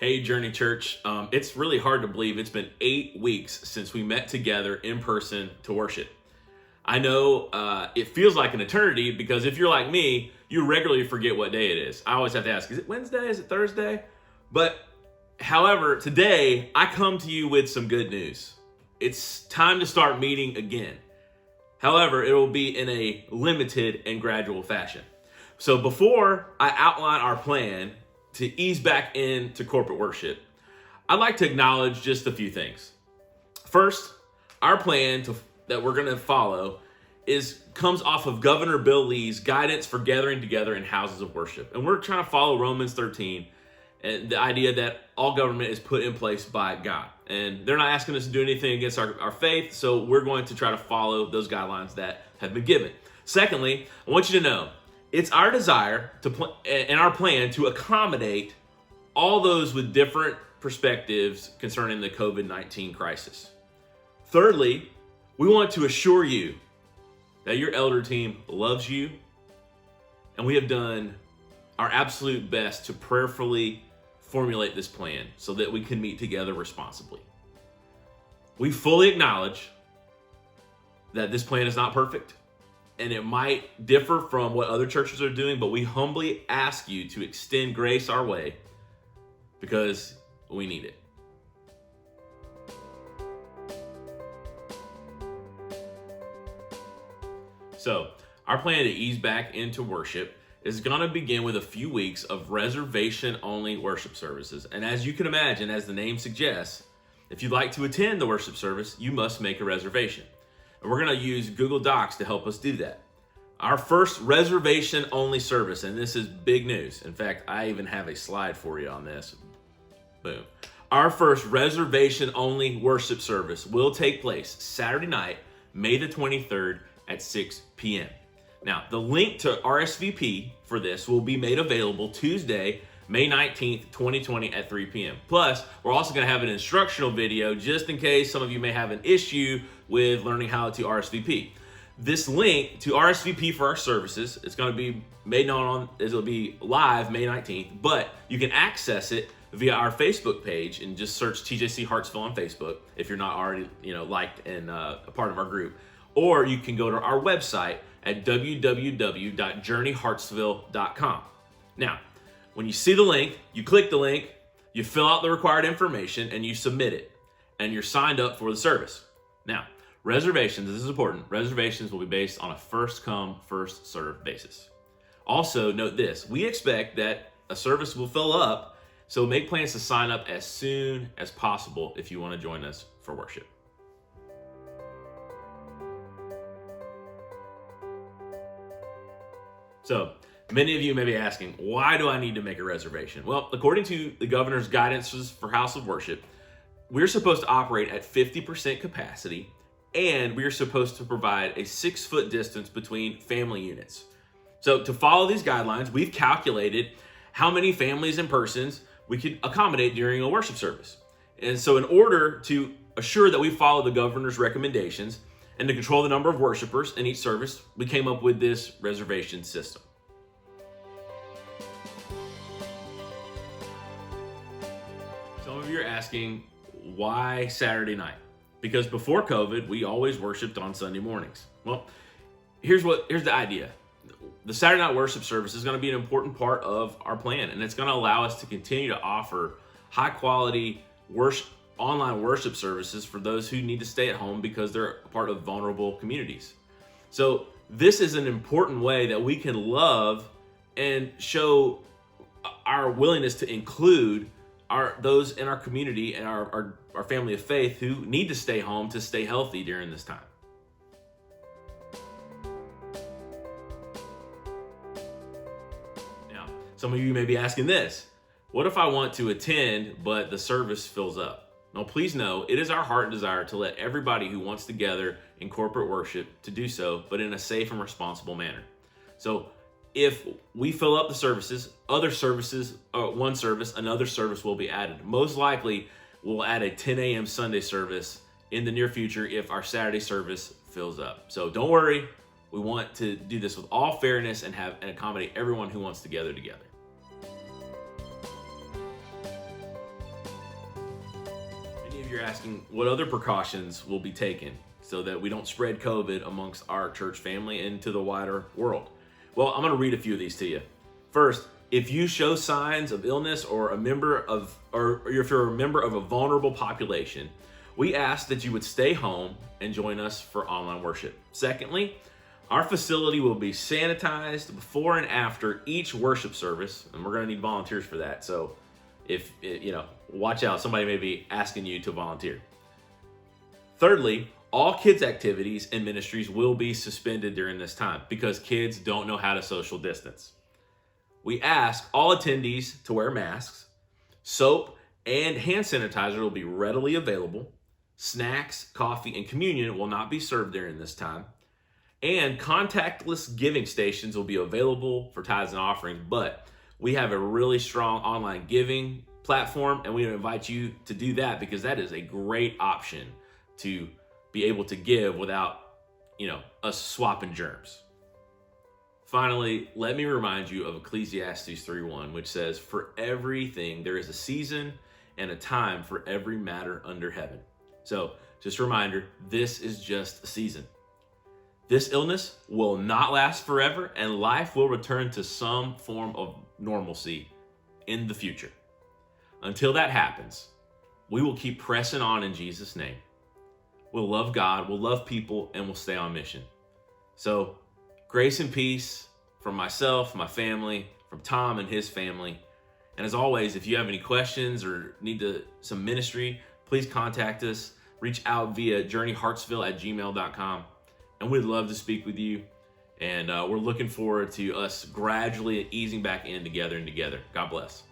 Hey, Journey Church. It's really hard to believe it's been 8 weeks since we met together in person to worship. I know it feels like an eternity because if you're like me, you regularly forget what day it is. I always have to ask, is it Wednesday? Is it Thursday? But however, today I come to you with some good news. It's time to start meeting again. However, it will be in a limited and gradual fashion. So before I outline our plan to ease back into corporate worship, I'd like to acknowledge just a few things. First, our plan that we're going to follow comes off of Governor Bill Lee's guidance for gathering together in houses of worship. And we're trying to follow Romans 13 and the idea that all government is put in place by God. And they're not asking us to do anything against our faith, so we're going to try to follow those guidelines that have been given. Secondly, I want you to know, it's our desire and our plan to accommodate all those with different perspectives concerning the COVID-19 crisis. Thirdly, we want to assure you that your elder team loves you, and we have done our absolute best to prayerfully formulate this plan so that we can meet together responsibly. We fully acknowledge that this plan is not perfect, and it might differ from what other churches are doing, but we humbly ask you to extend grace our way because we need it. So, our plan to ease back into worship is going to begin with a few weeks of reservation-only worship services. And as you can imagine, as the name suggests, if you'd like to attend the worship service, you must make a reservation. And we're going to use Google Docs to help us do that. Our first reservation-only service, and this is big news. In fact, I even have a slide for you on this. Boom. Our first reservation-only worship service will take place Saturday night, May the 23rd at 6 p.m. Now, the link to RSVP for this will be made available Tuesday, May 19th, 2020 at 3 p.m. Plus, we're also going to have an instructional video just in case some of you may have an issue with learning how to RSVP. This link to RSVP for our services, it's going to be it'll be live May 19th, but you can access it via our Facebook page and just search TJC Hartsville on Facebook if you're not already, liked and a part of our group. Or you can go to our website at www.journeyhartsville.com. Now, when you see the link, you click the link, you fill out the required information, and you submit it, and you're signed up for the service. Now, reservations, this is important, reservations will be based on a first-come, first-served basis. Also, note this, we expect that a service will fill up, so make plans to sign up as soon as possible if you want to join us for worship. So, many of you may be asking, why do I need to make a reservation? Well, according to the governor's guidances for house of worship, we're supposed to operate at 50% capacity, and we're supposed to provide a 6-foot distance between family units. So to follow these guidelines, we've calculated how many families and persons we could accommodate during a worship service. And so in order to assure that we follow the governor's recommendations and to control the number of worshipers in each service, we came up with this reservation system. Some of you are asking, why Saturday night? Because before COVID, we always worshiped on Sunday mornings. Well, here's the idea. The Saturday night worship service is going to be an important part of our plan, and it's going to allow us to continue to offer high quality online worship services for those who need to stay at home because they're a part of vulnerable communities. So this is an important way that we can love and show our willingness to include those in our community and our family of faith who need to stay home to stay healthy during this time. Now, some of you may be asking this, what if I want to attend, but the service fills up? Now, please know, it is our heart and desire to let everybody who wants to gather in corporate worship to do so, but in a safe and responsible manner. So if we fill up the services, other services, one service, another service will be added. Most likely, we'll add a 10 a.m. Sunday service in the near future if our Saturday service fills up. So don't worry, we want to do this with all fairness and accommodate everyone who wants to gather together. you're asking what other precautions will be taken so that we don't spread COVID amongst our church family and to the wider world. Well, I'm going to read a few of these to you. First, if you show signs of illness or if you're a member of a vulnerable population, we ask that you would stay home and join us for online worship. Secondly, our facility will be sanitized before and after each worship service, and we're going to need volunteers for that. So watch out. Somebody may be asking you to volunteer. Thirdly, all kids' activities and ministries will be suspended during this time because kids don't know how to social distance. We ask all attendees to wear masks. Soap and hand sanitizer will be readily available. Snacks, coffee, and communion will not be served during this time. And contactless giving stations will be available for tithes and offerings, but we have a really strong online giving platform, and we invite you to do that because that is a great option to be able to give without, us swapping germs. Finally, let me remind you of Ecclesiastes 3:1, which says, "For everything there is a season and a time for every matter under heaven." So, just a reminder, this is just a season. This illness will not last forever, and life will return to some form of normalcy in the future. Until that happens, we will keep pressing on in Jesus' name. We'll love God, we'll love people, and we'll stay on mission. So, grace and peace from myself, my family, from Tom and his family. And as always, if you have any questions or need some ministry, please contact us. Reach out via journeyhartsville@gmail.com. And we'd love to speak with you. And we're looking forward to us gradually easing back in together. God bless.